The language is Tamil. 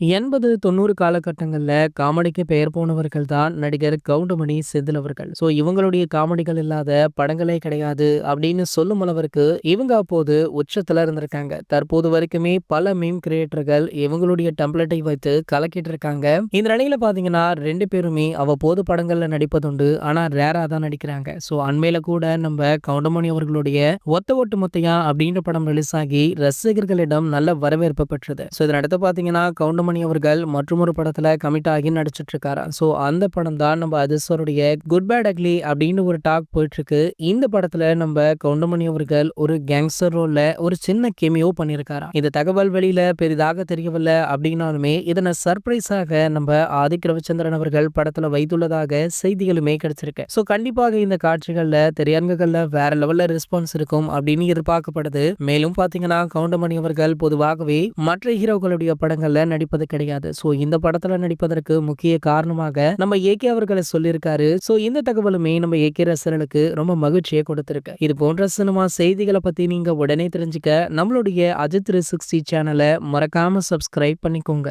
80, 90 காலகட்டங்கள்ல காமெடிக்கு பெயர் போனவர்கள் தான் நடிகர் கவுண்டமணி, செந்தில் அவர்கள். இவங்களுடைய காமெடிகள் இல்லாத படங்களே கிடையாது அப்படின்னு சொல்லும் அளவிற்கு இவங்க அப்போது உச்சத்துல இருந்திருக்காங்க. தற்போது வரைக்குமே பல மீம் கிரியேட்டர்கள் இவங்களுடைய டெம்ப்ளேட்டை வைத்து கலக்கிட்டு இருக்காங்க. இந்த நிலையில பாத்தீங்கன்னா 2 பேருமே அவ்வப்போது படங்கள்ல நடிப்பதுண்டு. ஆனா ரேரா தான் நடிக்கிறாங்க. அண்மையில கூட நம்ம கவுண்டமணி அவர்களுடைய ஒத்த ஓட்டு முத்தையா அப்படின்ற படம் ரிலீஸ் ஆகி ரசிகர்களிடம் நல்ல வரவேற்பு பெற்றது. இதனடுத்து பாத்தீங்கன்னா கவுண்டமணி அவர்கள் மற்றொரு படத்துல கமிட் ஆகி நடிச்சிட்டு இருக்காரு. அந்த படம் தான் நம்ம அதிர்ஷ்வருடைய குட் பேட் அக்லி அப்படின்னு ஒரு டாக் போயிட்டு இருக்கு. இந்த படத்துல நம்ம கவுண்டமணி அவர்கள் ஒரு கேங்ஸ்டர் ரோல்ல ஒரு சின்ன கேமியோ பண்ணியிருக்காராம். இந்த தகவல் வெளியில பெரிதாக தெரியவில்லை அப்படின்னாலுமே இதனை சர்ப்ரைஸாக நம்ம ஆதிக் ரவிச்சந்திரன் அவர்கள் படத்துல வைத்துள்ளதாக செய்திகளுமே கிடைச்சிருக்கு. கண்டிப்பாக இந்த காட்சிகள்ல திரையரங்குகள்ல வேற லெவல்ல ரெஸ்பான்ஸ் இருக்கும் அப்படின்னு எதிர்பார்க்கப்படுது. மேலும் பாத்தீங்கன்னா கவுண்டமணி அவர்கள் பொதுவாகவே மற்ற ஹீரோக்களுடைய படங்கள்ல நடிப்பது கிடையாது. இந்த படத்துல நடிப்பதற்கு முக்கிய காரணமாக நம்ம ஏகே அவர்களை சொல்லியிருக்காரு. இந்த தகவலுமே நம்ம ஏகே ரசிகர்களுக்கு ரொம்ப மகிழ்ச்சியை கொடுத்திருக்கு. இது போன்ற சினிமா செய்திகளை பத்தி நீங்க உடனே தெரிஞ்சுக்க நம்மளுடைய அஜித் 360 சேனலை மறக்காம சப்ஸ்கிரைப் பண்ணிக்கோங்க.